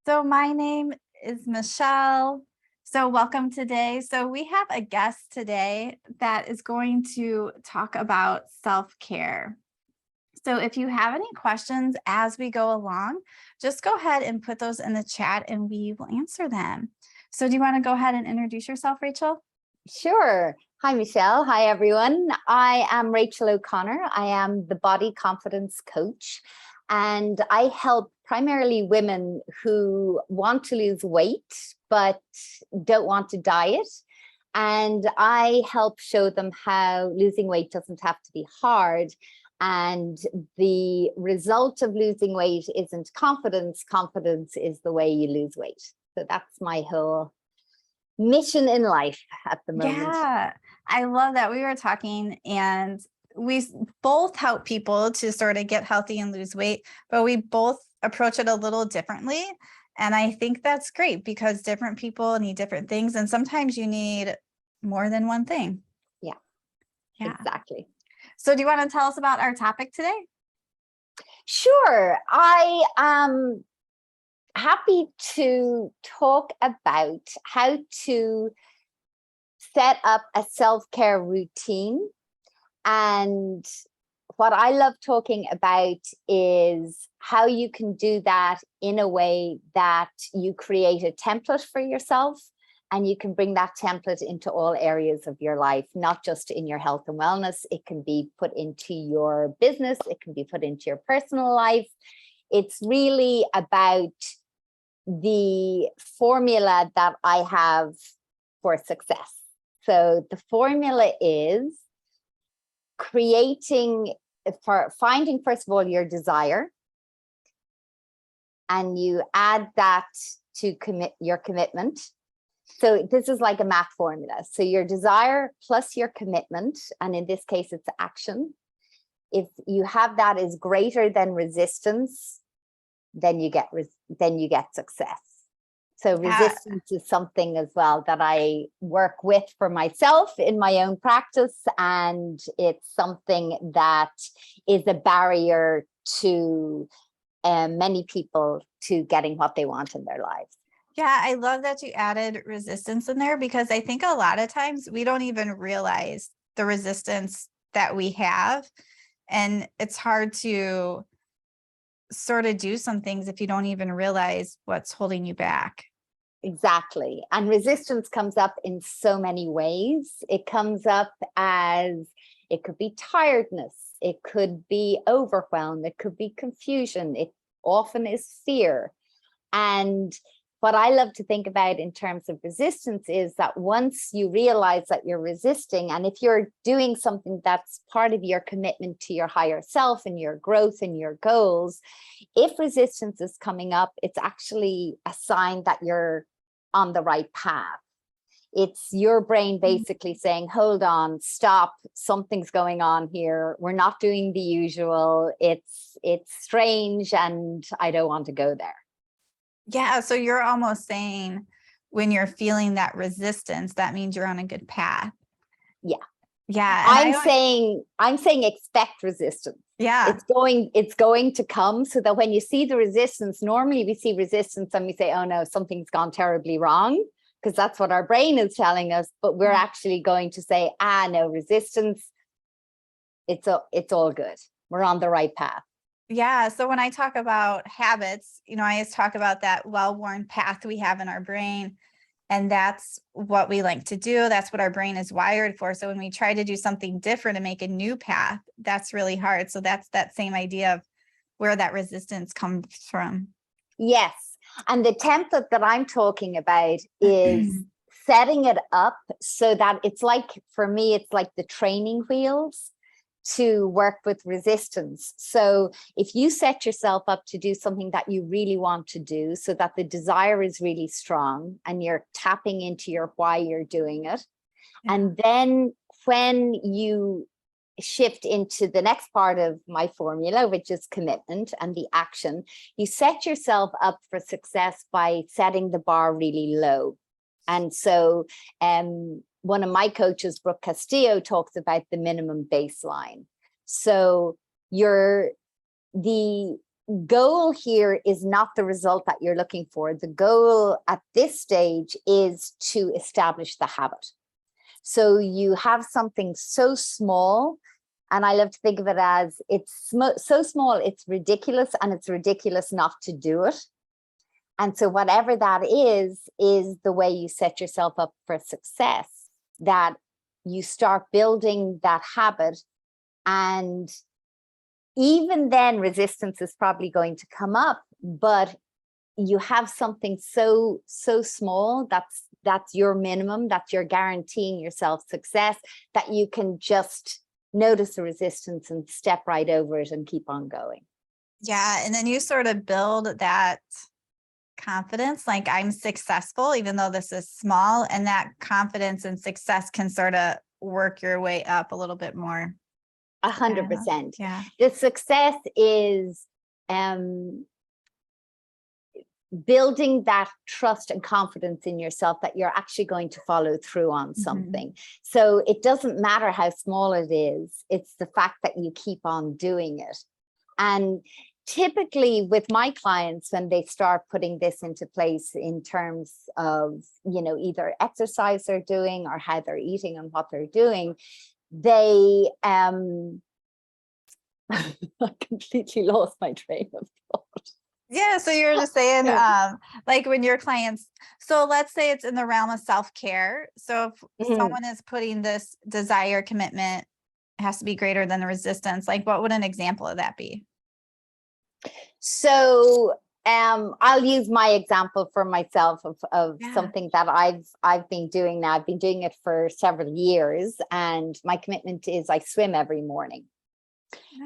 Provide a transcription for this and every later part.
So my name is Michele. So welcome today. So we have a guest today that is going to talk about self-care. So if you have any questions as we go along, just go ahead and put those in the chat and we will answer them. So do you want to go ahead and introduce yourself, Rachel? Sure. Hi, Michele. Hi, everyone. I am Rachel O'Connor. I am the body confidence coach, and I help primarily women who want to lose weight, but don't want to diet. And I help show them how losing weight doesn't have to be hard. And the result of losing weight isn't confidence. Confidence is the way you lose weight. So that's my whole mission in life at the moment. Yeah, I love that. We were talking and we both help people to sort of get healthy and lose weight, but we both approach it a little differently. And I think that's great because different people need different things. And sometimes you need more than one thing. Yeah, exactly. So do you want to tell us about our topic today? Sure. I am happy to talk about how to set up a self-care routine. And what I love talking about is how you can do that in a way that you create a template for yourself, and you can bring that template into all areas of your life, not just in your health and wellness. It can be put into your business. It can be put into your personal life. It's really about the formula that I have for success. So the formula is finding, first of all, your desire, and you add that to your commitment. So this is like a math formula. So your desire plus your commitment, and in this case, it's action. If you have that is greater than resistance, then you get success. So resistance is something as well that I work with for myself in my own practice, and it's something that is a barrier to many people to getting what they want in their lives. Yeah, I love that you added resistance in there, because I think a lot of times we don't even realize the resistance that we have. And it's hard to sort of do some things if you don't even realize what's holding you back. Exactly. And resistance comes up in so many ways. It comes up as, it could be tiredness, it could be overwhelm, it could be confusion, it often is fear. And what I love to think about in terms of resistance is that once you realize that you're resisting, and if you're doing something that's part of your commitment to your higher self and your growth and your goals, if resistance is coming up, it's actually a sign that you're on the right path. It's your brain basically saying, hold on, stop, something's going on here. We're not doing the usual. It's strange and I don't want to go there. Yeah, so you're almost saying when you're feeling that resistance, that means you're on a good path. Yeah. Yeah. I'm saying expect resistance. Yeah. It's going to come, so that when you see the resistance, normally we see resistance and we say, oh no, something's gone terribly wrong, because that's what our brain is telling us. But we're actually going to say, no, resistance, it's all good. We're on the right path. Yeah. So when I talk about habits, I always talk about that well-worn path we have in our brain. And that's what we like to do. That's what our brain is wired for. So when we try to do something different and make a new path, that's really hard. So that's that same idea of where that resistance comes from. Yes. And the template that I'm talking about is setting it up so that it's like, for me, it's like the training wheels to work with resistance. So if you set yourself up to do something that you really want to do, so that the desire is really strong and you're tapping into your why you're doing it. Yeah. And then when you shift into the next part of my formula, which is commitment and the action, you set yourself up for success by setting the bar really low. And so one of my coaches, Brooke Castillo, talks about the minimum baseline. So the goal here is not the result that you're looking for. The goal at this stage is to establish the habit. So you have something so small, and I love to think of it as it's so small, it's ridiculous, and it's ridiculous not to do it. And so whatever that is the way you set yourself up for success, that you start building that habit. And even then resistance is probably going to come up, but you have something so small that's your minimum, that you're guaranteeing yourself success, that you can just notice the resistance and step right over it and keep on going. Yeah. And then you sort of build that confidence, like I'm successful, even though this is small, and that confidence and success can sort of work your way up a little bit more. 100%. Yeah. The success is building that trust and confidence in yourself that you're actually going to follow through on something. So it doesn't matter how small it is, it's the fact that you keep on doing it. And typically with my clients, when they start putting this into place in terms of, you know, either exercise they're doing or how they're eating and what they're doing, they I completely lost my train of thought. Yeah. So you're just saying, like when your clients, so let's say it's in the realm of self-care. So if someone is putting this desire commitment, it has to be greater than the resistance, like what would an example of that be? So I'll use my example for myself of something that I've been doing now. I've been doing it for several years, and my commitment is I swim every morning.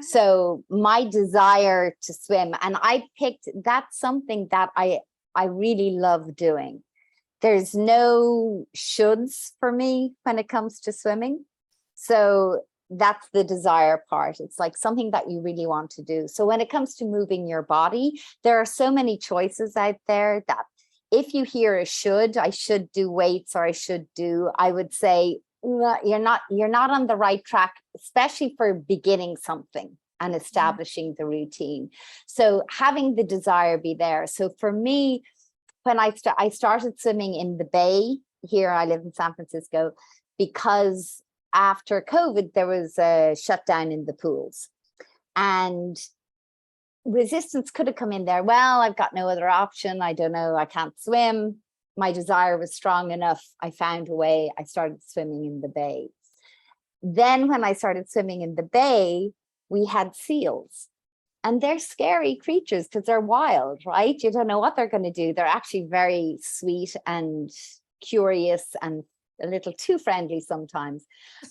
So my desire to swim, and I picked, that's something that I really love doing. There's no shoulds for me when it comes to swimming. So that's the desire part. It's like something that you really want to do. So when it comes to moving your body, there are so many choices out there that if you hear a should, I should do weights, or I would say, you're not on the right track, especially for beginning something and establishing the routine. So having the desire be there. So for me, when I started swimming in the bay here, I live in San Francisco, because after COVID, there was a shutdown in the pools, and resistance could have come in there. Well, I've got no other option. I don't know. I can't swim. My desire was strong enough. I found a way. I started swimming in the bay. Then when I started swimming in the bay, we had seals, and they're scary creatures because they're wild, right? You don't know what they're going to do. They're actually very sweet and curious and a little too friendly sometimes.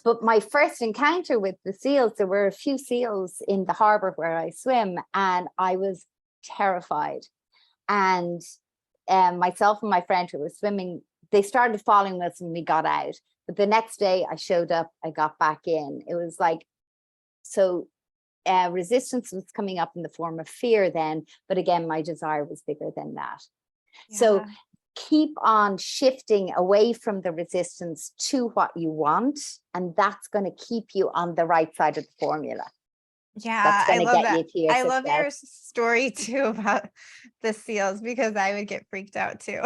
But my first encounter with the seals, there were a few seals in the harbor where I swim, and I was terrified. And myself and my friend who was swimming, they started following us when we got out. But the next day I showed up, I got back in. It was like, so resistance was coming up in the form of fear then, but again, my desire was bigger than that. So keep on shifting away from the resistance to what you want, and that's going to keep you on the right side of the formula. Yeah, I love that. I love your story too about the seals, because I would get freaked out too.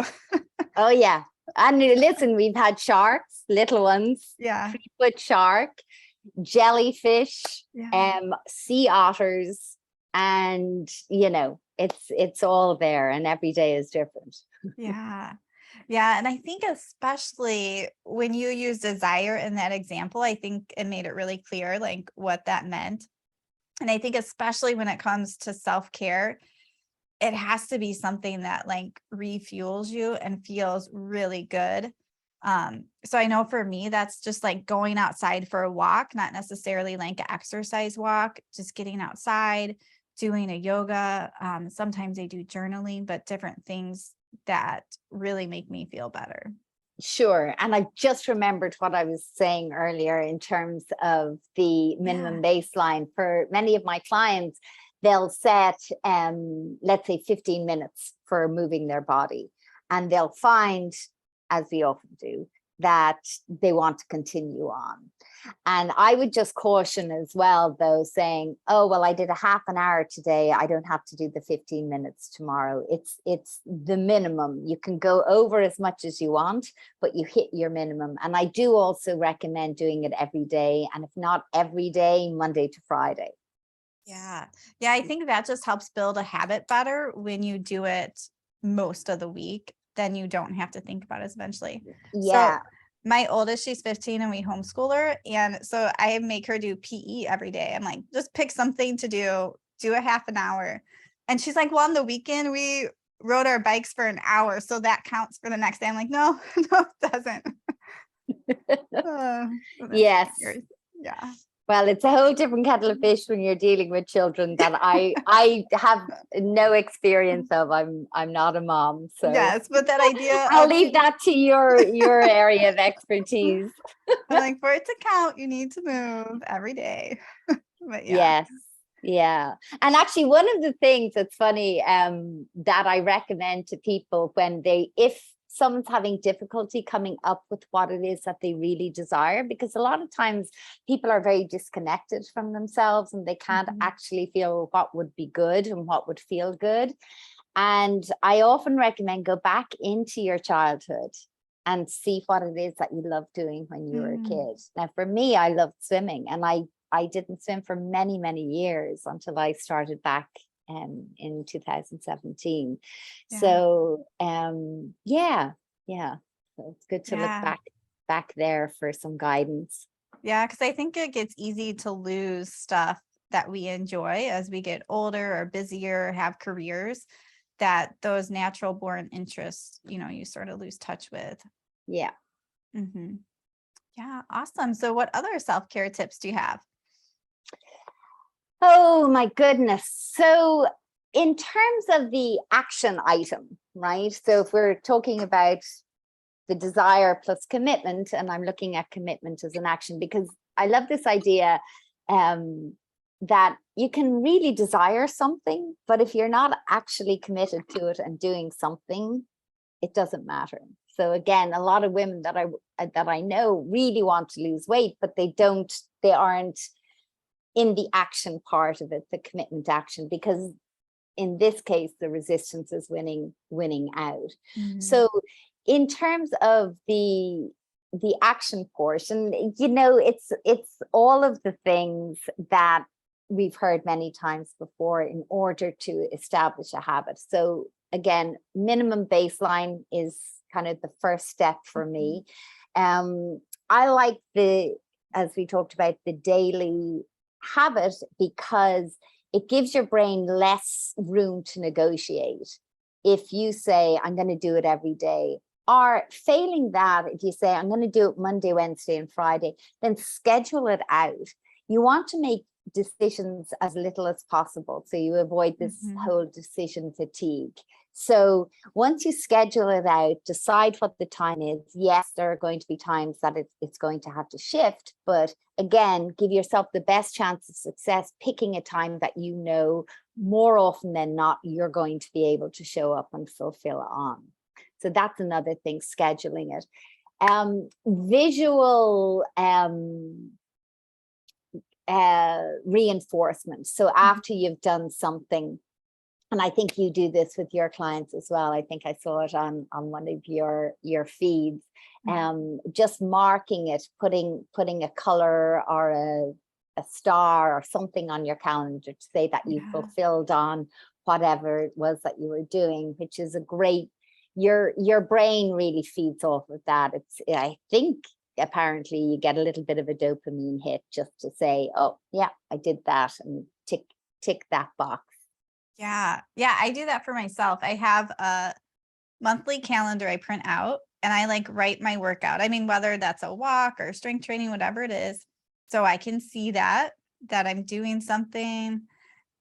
Oh yeah. And listen, we've had sharks, little ones, 3-foot shark, jellyfish, sea otters, and you know, it's all there, and every day is different. Yeah. And I think especially when you use desire in that example, I think it made it really clear like what that meant. And I think especially when it comes to self-care, it has to be something that like refuels you and feels really good. So I know for me, that's just like going outside for a walk, not necessarily like an exercise walk, just getting outside, doing a yoga. Sometimes I do journaling, but different things that really make me feel better. Sure. And I just remembered what I was saying earlier in terms of the minimum baseline. For many of my clients, they'll set, let's say 15 minutes for moving their body. And they'll find, as we often do, that they want to continue on. And I would just caution as well, though, saying, oh, well, I did a half an hour today, I don't have to do the 15 minutes tomorrow. It's the minimum. You can go over as much as you want, but you hit your minimum. And I do also recommend doing it every day, and if not every day, Monday to Friday. Yeah. Yeah. I think that just helps build a habit better when you do it most of the week. Then you don't have to think about it eventually. Yeah. So my oldest, she's 15 and we homeschool her. And so I make her do PE every day. I'm like, just pick something to do a half an hour. And she's like, well, on the weekend, we rode our bikes for an hour. So that counts for the next day. I'm like, no, no, it doesn't. So Yes. Yeah. Well, it's a whole different kettle of fish when you're dealing with children that I have no experience of. I'm not a mom, so Yes, but that idea I'll of leave that to your area of expertise. I'm like, for it to count, you need to move every day. But yeah. Yes. Yeah. And actually, one of the things that's funny that I recommend to people when if someone's having difficulty coming up with what it is that they really desire, because a lot of times people are very disconnected from themselves and they can't actually feel what would be good and what would feel good. And I often recommend go back into your childhood and see what it is that you loved doing when you were a kid. Now, for me, I loved swimming, and I didn't swim for many, many years until I started back in 2017. Yeah. So yeah. So it's good to Yeah. look back there for some guidance. Yeah, because I think it gets easy to lose stuff that we enjoy as we get older or busier or have careers, that those natural born interests, you sort of lose touch with. Yeah. Yeah, awesome. So what other self-care tips do you have? Oh my goodness. So in terms of the action item, right? So if we're talking about the desire plus commitment, and I'm looking at commitment as an action, because I love this idea that you can really desire something, but if you're not actually committed to it and doing something, it doesn't matter. So again, a lot of women that I know really want to lose weight, but they aren't in the action part of it, the commitment action, because in this case, the resistance is winning out. So in terms of the action portion, it's all of the things that we've heard many times before in order to establish a habit. So again, minimum baseline is kind of the first step for me. I like as we talked about, the daily habit, because it gives your brain less room to negotiate. If you say, I'm going to do it every day, or failing that, if you say, I'm going to do it Monday, Wednesday, and Friday, then schedule it out. You want to make decisions as little as possible, so you avoid this whole decision fatigue. So once you schedule it out, decide what the time is. Yes, there are going to be times that it's going to have to shift, but again, give yourself the best chance of success, picking a time that you know more often than not you're going to be able to show up and fulfill on. So that's another thing, scheduling it. Visual reinforcement. So after you've done something, and I think you do this with your clients as well. I think I saw it on one of your feeds. Just marking it, putting a color or a star or something on your calendar to say that you fulfilled on whatever it was that you were doing, which is a great, your brain really feeds off of that. I think apparently you get a little bit of a dopamine hit just to say, oh yeah, I did that, and tick that box. Yeah, I do that for myself. I have a monthly calendar I print out, and I write my workout. I mean, whether that's a walk or strength training, whatever it is, so I can see that I'm doing something.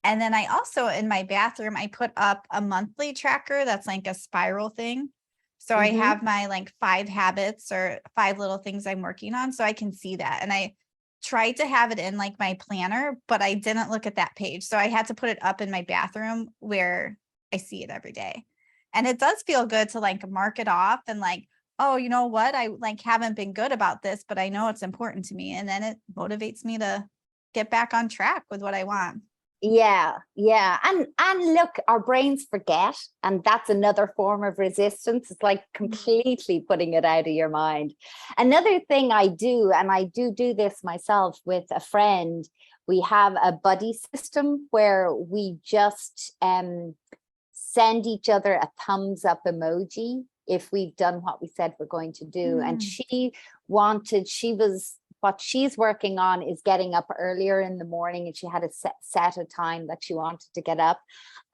And then I also, in my bathroom, I put up a monthly tracker that's like a spiral thing. So I have my 5 habits or 5 little things I'm working on, so I can see that. And I tried to have it in my planner, but I didn't look at that page. So I had to put it up in my bathroom where I see it every day. And it does feel good to mark it off and oh, you know what? I like haven't been good about this, but I know it's important to me. And then it motivates me to get back on track with what I want. Yeah, yeah. And look, our brains forget, and that's another form of resistance. It's like completely putting it out of your mind. Another thing I do, and I do this myself with a friend, we have a buddy system where we just send each other a thumbs up emoji if we've done what we said we're going to do. And what she's working on is getting up earlier in the morning, and she had a set a time that she wanted to get up.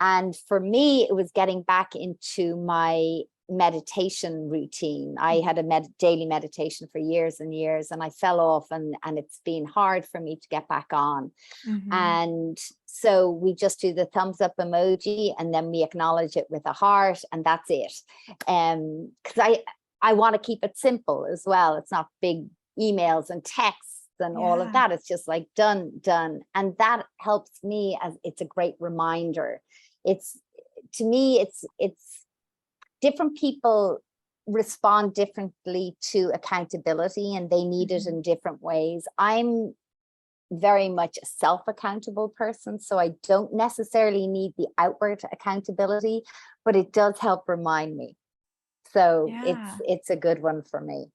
And for me, it was getting back into my meditation routine. I had a daily meditation for years and years, and I fell off, and it's been hard for me to get back on. And so we just do the thumbs up emoji, and then we acknowledge it with a heart, and that's it. Because I want to keep it simple as well. It's not big emails and texts and all of that. It's just like done. And that helps me, as it's a great reminder. It's, to me, it's different people respond differently to accountability, and they need it in different ways. I'm very much a self-accountable person, so I don't necessarily need the outward accountability, but it does help remind me. So it's a good one for me.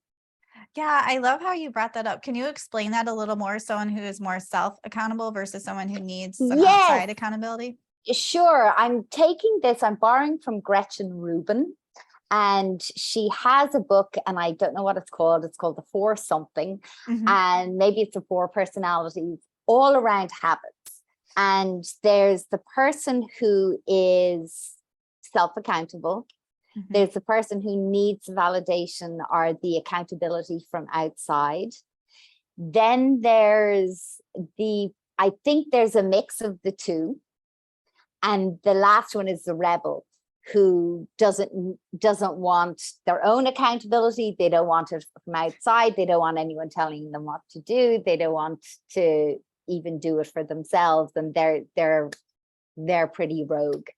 Yeah, I love how you brought that up. Can you explain that a little more? Someone who is more self-accountable versus someone who needs some outside accountability? Sure. I'm borrowing from Gretchen Rubin, and she has a book, and I don't know what it's called. It's called The Four Something, and maybe it's the Four Personalities, all around habits. And there's the person who is self-accountable. There's the person who needs validation or the accountability from outside. Then there's I think there's a mix of the two. And the last one is the rebel, who doesn't want their own accountability. They don't want it from outside. They don't want anyone telling them what to do. They don't want to even do it for themselves. And they're pretty rogue.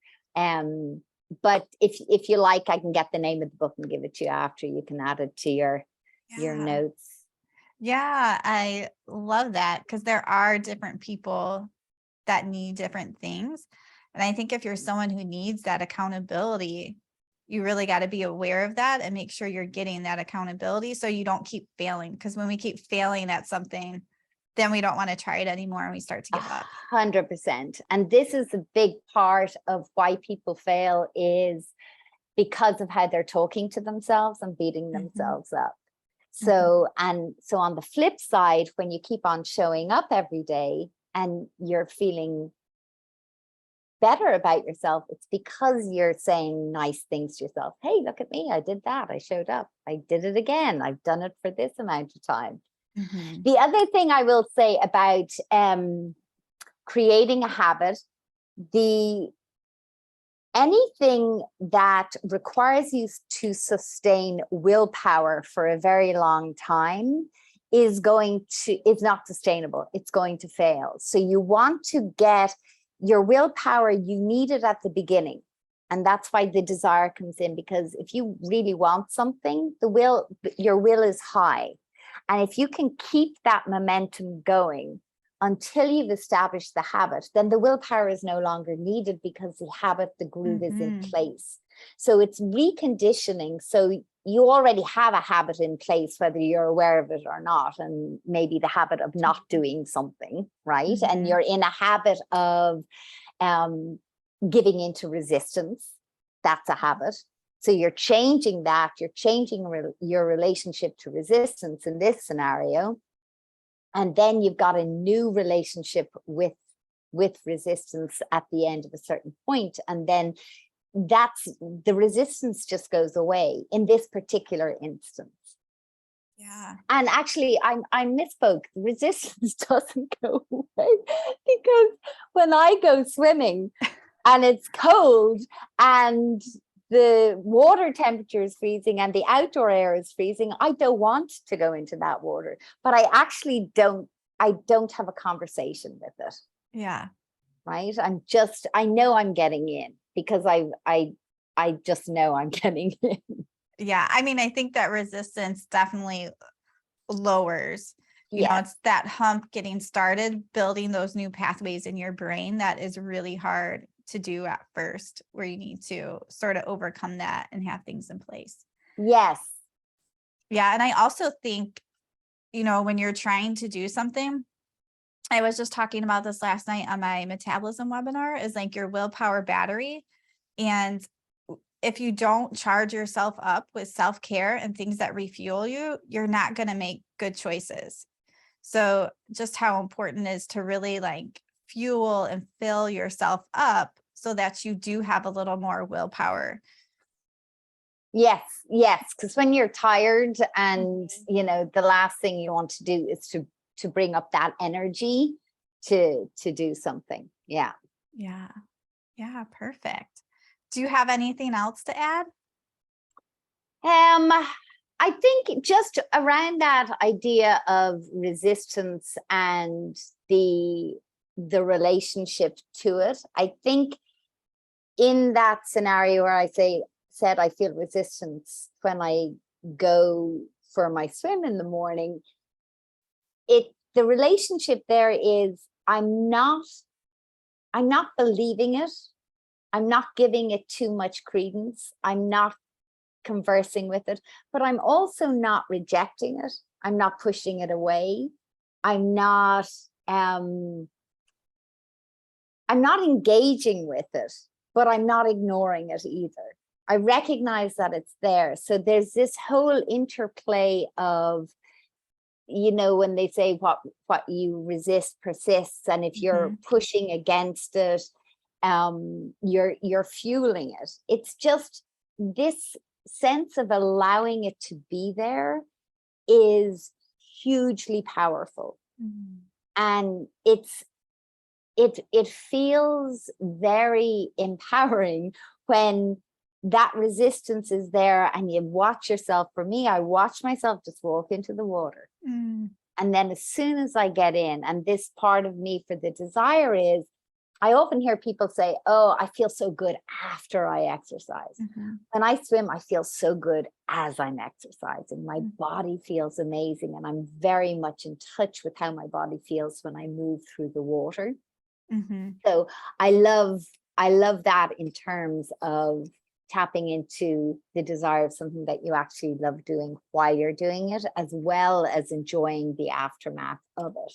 But if you like, I can get the name of the book and give it to you after. You can add it to your notes. Yeah, I love that, because there are different people that need different things. And I think if you're someone who needs that accountability, you really got to be aware of that and make sure you're getting that accountability so you don't keep failing. Because when we keep failing at something, then we don't want to try it anymore, and we start to give up. 100%. And this is a big part of why people fail, is because of how they're talking to themselves and beating themselves up. So, and so on the flip side, when you keep on showing up every day and you're feeling better about yourself, it's because you're saying nice things to yourself. Hey, look at me. I did that. I showed up. I did it again. I've done it for this amount of time. The other thing I will say about creating a habit, anything that requires you to sustain willpower for a very long time is not sustainable. It's going to fail. So you want to get your willpower, you need it at the beginning. And that's why the desire comes in, because if you really want something, your will is high. And if you can keep that momentum going until you've established the habit, then the willpower is no longer needed, because the groove is in place. So it's reconditioning. So you already have a habit in place, whether you're aware of it or not, and maybe the habit of not doing something, right? And you're in a habit of giving into resistance. That's a habit. So you're changing that, you're changing your relationship to resistance in this scenario. And then you've got a new relationship with resistance at the end of a certain point. And then the resistance just goes away in this particular instance. Yeah. And actually, I misspoke. The resistance doesn't go away, because when I go swimming and it's cold and the water temperature is freezing and the outdoor air is freezing, I don't want to go into that water, but I actually don't have a conversation with it. Yeah. Right. I know I'm getting in, because I just know I'm getting in. Yeah. I mean, I think that resistance definitely lowers, Yes. it's that hump getting started, building those new pathways in your brain that is really hard to do at first, where you need to sort of overcome that and have things in place. Yes. Yeah. And I also think, when you're trying to do something, I was just talking about this last night on my metabolism webinar, is like your willpower battery. And if you don't charge yourself up with self-care and things that refuel you, you're not going to make good choices. So just how important it is to really like fuel and fill yourself up so that you do have a little more willpower. Yes, yes, because when you're tired and the last thing you want to do is to bring up that energy to do something. Yeah. Yeah. Yeah, perfect. Do you have anything else to add? I think just around that idea of resistance and the relationship to it, I think in that scenario where said I feel resistance when I go for my swim in the morning, the relationship there is I'm not believing it. I'm not giving it too much credence. I'm not conversing with it, but I'm also not rejecting it. I'm not pushing it away. I'm not engaging with it, but I'm not ignoring it either. I recognize that it's there. So there's this whole interplay of, when they say what you resist persists, and if you're pushing against it, you're fueling it. It's just this sense of allowing it to be there is hugely powerful. And it feels very empowering when that resistance is there and you watch yourself. For me, I watch myself just walk into the water. And then as soon as I get in, and this part of me for the desire is, I often hear people say, oh, I feel so good after I exercise. When I swim, I feel so good as I'm exercising. My body feels amazing. And I'm very much in touch with how my body feels when I move through the water. So I love that in terms of tapping into the desire of something that you actually love doing while you're doing it, as well as enjoying the aftermath of it.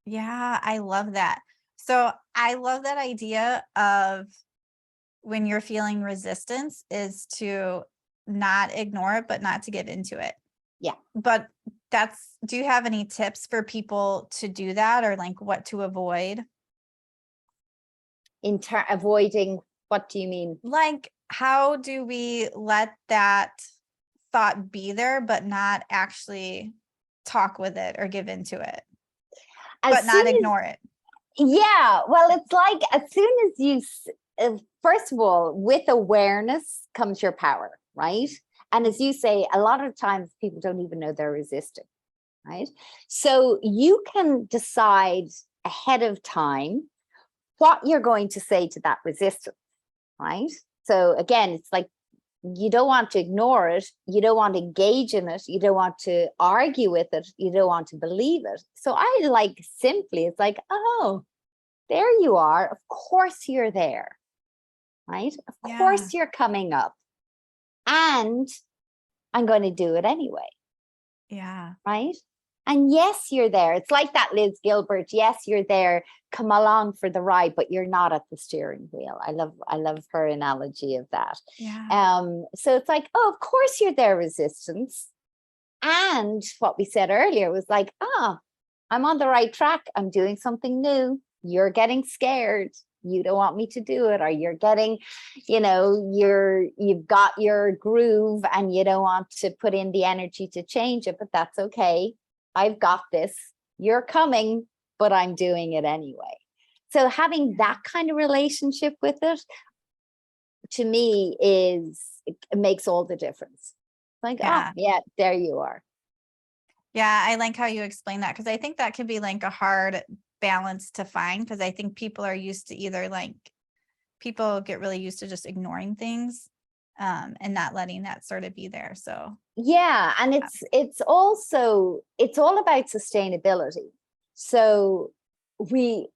Yeah, I love that. So I love that idea of when you're feeling resistance is to not ignore it, but not to give into it. Yeah. But do you have any tips for people to do that, or like what to avoid? Avoiding, what do you mean? Like, how do we let that thought be there, but not actually talk with it or give into it, but not ignore it? Yeah, well, it's like as soon as you, first of all, with awareness comes your power, right? And as you say, a lot of times people don't even know they're resisting, right? So you can decide ahead of time what you're going to say to that resistance, right? So again, it's like, you don't want to ignore it. You don't want to engage in it. You don't want to argue with it. You don't want to believe it. So I like simply, it's like, oh, there you are. Of course you're there, right? Of course you're coming up, and I'm going to do it anyway. Yeah. Right. And yes, you're there. It's like that Liz Gilbert. Yes, you're there. Come along for the ride, but you're not at the steering wheel. I love her analogy of that. Yeah. So it's like, oh, of course you're there, resistance. And what we said earlier was like, I'm on the right track. I'm doing something new. You're getting scared. You don't want me to do it, or you're getting, you've got your groove and you don't want to put in the energy to change it, but that's okay. I've got this. You're coming, but I'm doing it anyway. So having that kind of relationship with it, to me, it makes all the difference. Like, oh, yeah, there you are. Yeah, I like how you explain that, because I think that could be like a hard balance to find, because I think people are used to either like, people get really used to just ignoring things, and not letting that sort of be there. So yeah, and it's also, it's all about sustainability. So we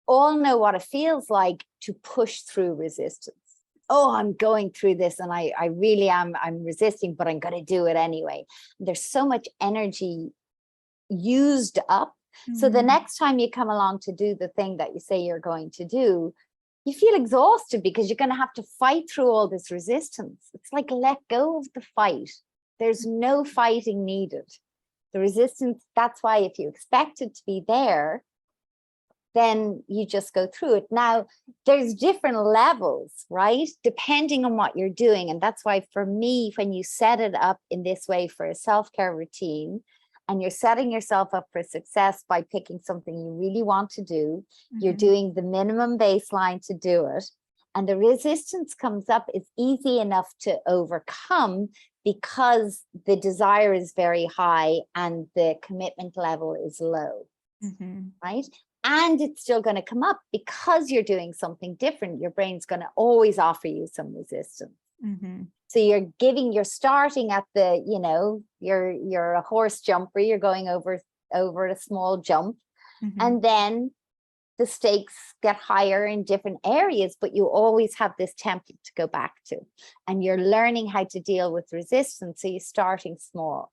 all know what it feels like to push through resistance. Oh, I'm going through this and I really am, I'm resisting, but I'm going to do it anyway. There's so much energy used up. So the next time you come along to do the thing that you say you're going to do, you feel exhausted because you're going to have to fight through all this resistance. It's like, let go of the fight. There's no fighting needed. The resistance, that's why if you expect it to be there, then you just go through it. Now, there's different levels, right? Depending on what you're doing. And that's why for me, when you set it up in this way for a self-care routine, and you're setting yourself up for success by picking something you really want to do, you're doing the minimum baseline to do it. And the resistance comes up, it's easy enough to overcome because the desire is very high and the commitment level is low, right? And it's still going to come up because you're doing something different. Your brain's going to always offer you some resistance. So you're starting at the, you know, you're a horse jumper, you're going over a small jump, and then the stakes get higher in different areas, but you always have this template to go back to, and you're learning how to deal with resistance. So you're starting small.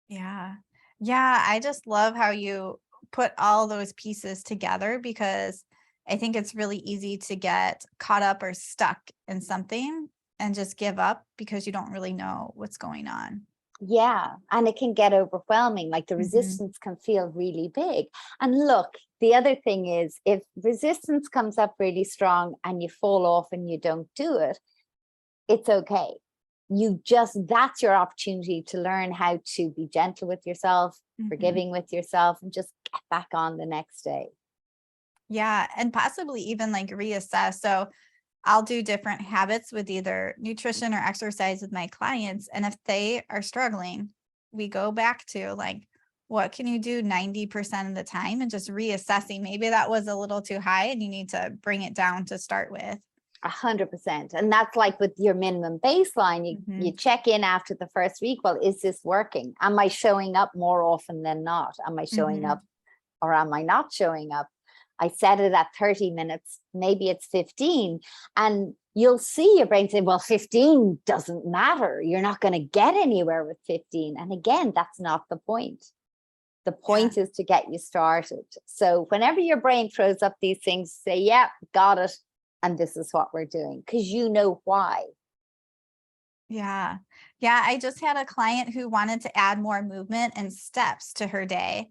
Yeah. Yeah. I just love how you put all those pieces together, because I think it's really easy to get caught up or stuck in something and just give up because you don't really know what's going on. Yeah, and it can get overwhelming. Like the resistance can feel really big. And look, the other thing is, if resistance comes up really strong and you fall off and you don't do it, it's okay. That's your opportunity to learn how to be gentle with yourself, forgiving with yourself, and just get back on the next day. Yeah. And possibly even like reassess. So I'll do different habits with either nutrition or exercise with my clients. And if they are struggling, we go back to like, what can you do 90% of the time, and just reassessing. Maybe that was a little too high and you need to bring it down to start with. 100%. And that's like with your minimum baseline, you check in after the first week. Well, is this working? Am I showing up more often than not? Am I showing up, or am I not showing up? I set it at 30 minutes, maybe it's 15. And you'll see your brain say, well, 15 doesn't matter. You're not going to get anywhere with 15. And again, that's not the point. The point is to get you started. So whenever your brain throws up these things, say, yeah, got it. And this is what we're doing, because you know why. Yeah. Yeah. I just had a client who wanted to add more movement and steps to her day.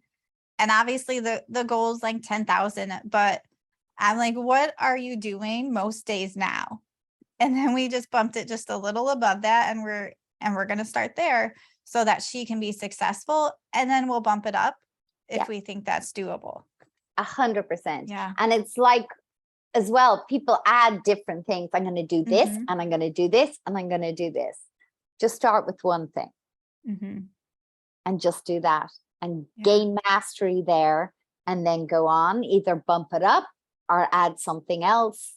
And obviously the goal is like 10,000, but I'm like, what are you doing most days now? And then we just bumped it just a little above that, and we're going to start there so that she can be successful. And then we'll bump it up if we think that's doable. 100%. Yeah. And it's like, as well, people add different things. I'm going to do this, and I'm going to do this, and I'm going to do this. Just start with one thing and just do that, and gain mastery there, and then go on, either bump it up or add something else.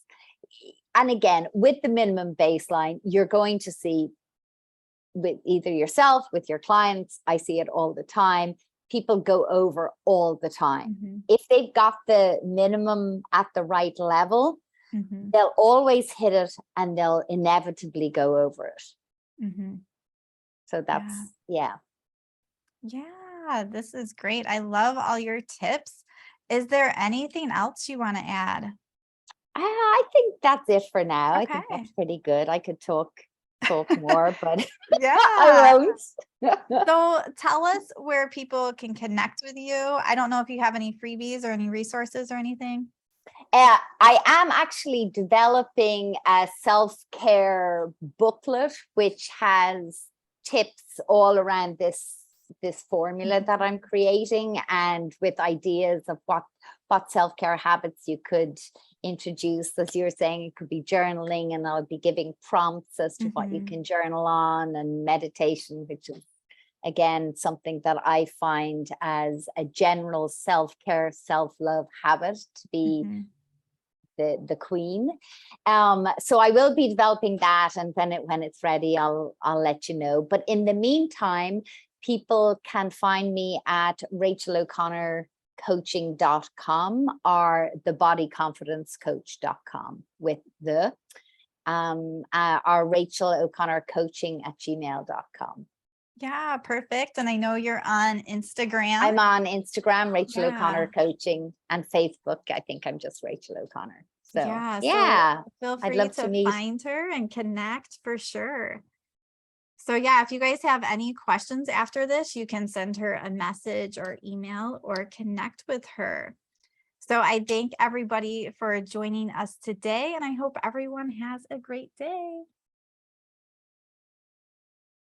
And again, with the minimum baseline, you're going to see, with either yourself, with your clients, I see it all the time, people go over all the time. If they've got the minimum at the right level, they'll always hit it, and they'll inevitably go over it. So that's, yeah, this is great. I love all your tips. Is there anything else you want to add? I think that's it for now. I think Okay. that's pretty good. I could talk more, but Yeah. I won't. So tell us where people can connect with you. I don't know if you have any freebies or any resources or anything. I am actually developing a self-care booklet, which has tips all around this formula that I'm creating, and with ideas of what self-care habits you could introduce. As you're saying, it could be journaling, and I'll be giving prompts as to what you can journal on, and meditation, which is again something that I find as a general self-care, self-love habit to be the queen. So I will be developing that, and then when it's ready, I'll let you know. But in the meantime, people can find me at rachelo'connorcoaching.com or thebodyconfidencecoach.com with our Rachel O'Connor coaching @gmail.com. Yeah, perfect. And I know you're on Instagram. I'm on Instagram, Rachel Yeah. O'Connor Coaching, and Facebook. I think I'm just Rachel O'Connor. So yeah. So feel I'd free love to meet. find her and connect for sure. So yeah, if you guys have any questions after this, you can send her a message or email or connect with her. So I thank everybody for joining us today, and I hope everyone has a great day.